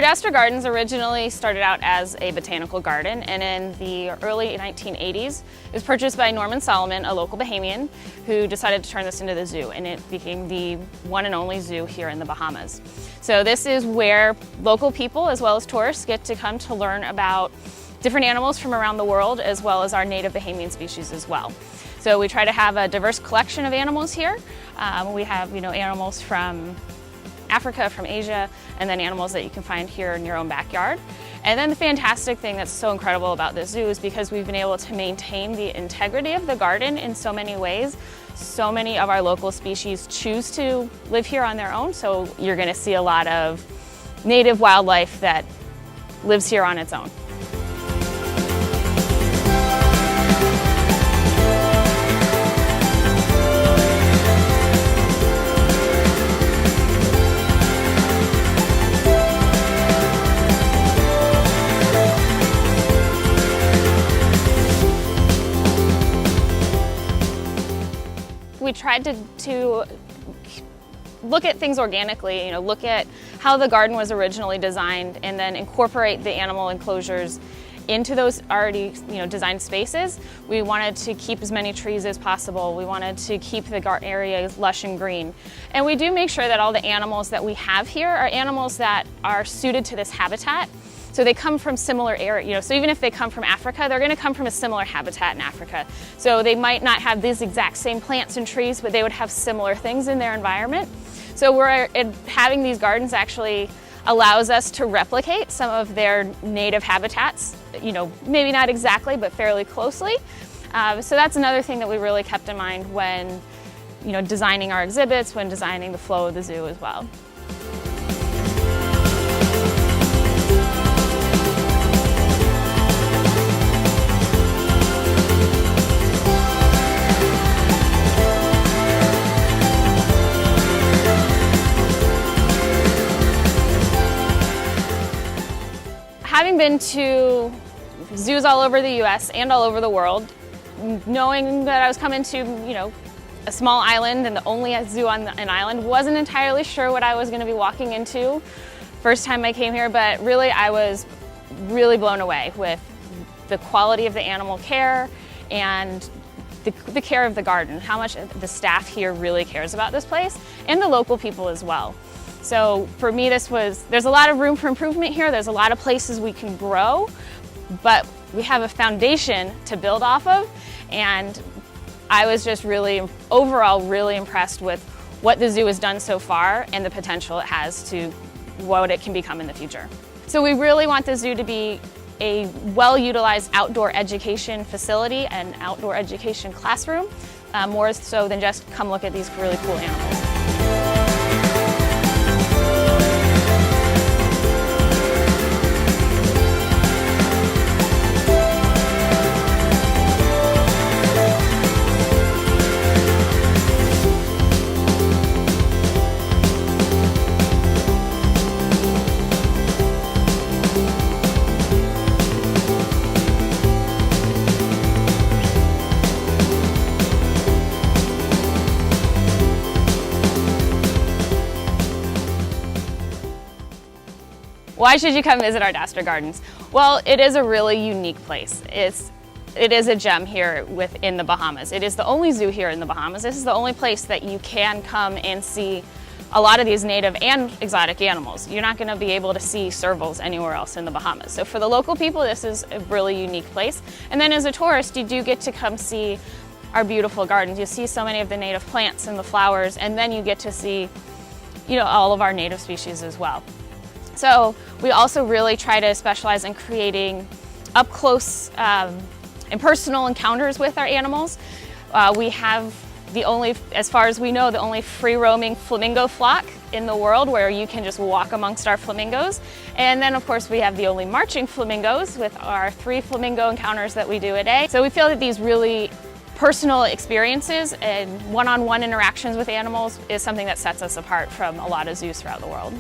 Ardastra Gardens originally started out as a botanical garden, and in the early 1980s it was purchased by Norman Solomon, a local Bahamian, who decided to turn this into the zoo, and it became the one and only zoo here in the Bahamas. So this is where local people as well as tourists get to come to learn about different animals from around the world, as well as our native Bahamian species as well. So we try to have a diverse collection of animals here. We have animals from Africa, from Asia, and then animals that you can find here in your own backyard. And then the fantastic thing that's so incredible about this zoo is because we've been able to maintain the integrity of the garden in so many ways. So many of our local species choose to live here on their own, so you're going to see a lot of native wildlife that lives here on its own. We tried to look at things organically, look at how the garden was originally designed and then incorporate the animal enclosures into those already designed spaces. We wanted to keep as many trees as possible. We wanted to keep the garden area lush and green. And we do make sure that all the animals that we have here are animals that are suited to this habitat. So they come from similar areas, so even if they come from Africa, they're going to come from a similar habitat in Africa. So they might not have these exact same plants and trees, but they would have similar things in their environment. So having these gardens actually allows us to replicate some of their native habitats, maybe not exactly, but fairly closely. So that's another thing that we really kept in mind when designing our exhibits, when designing the flow of the zoo as well. Having been to zoos all over the US and all over the world, knowing that I was coming to, a small island and the only zoo on an island, wasn't entirely sure what I was going to be walking into first time I came here, but really I was really blown away with the quality of the animal care and the care of the garden, how much the staff here really cares about this place, and the local people as well. So for me, there's a lot of room for improvement here. There's a lot of places we can grow, but we have a foundation to build off of. And I was just overall really impressed with what the zoo has done so far and the potential it has to what it can become in the future. So we really want the zoo to be a well-utilized outdoor education facility and outdoor education classroom, more so than just come look at these really cool animals. Why should you come visit Ardastra Gardens? Well, it is a really unique place. It is a gem here within the Bahamas. It is the only zoo here in the Bahamas. This is the only place that you can come and see a lot of these native and exotic animals. You're not going to be able to see servals anywhere else in the Bahamas. So for the local people, this is a really unique place. And then as a tourist, you do get to come see our beautiful gardens. You see so many of the native plants and the flowers, and then you get to see, all of our native species as well. So we also really try to specialize in creating up close and personal encounters with our animals. We have as far as we know, the only free roaming flamingo flock in the world where you can just walk amongst our flamingos. And then of course we have the only marching flamingos with our 3 flamingo encounters that we do a day. So we feel that these really personal experiences and one-on-one interactions with animals is something that sets us apart from a lot of zoos throughout the world.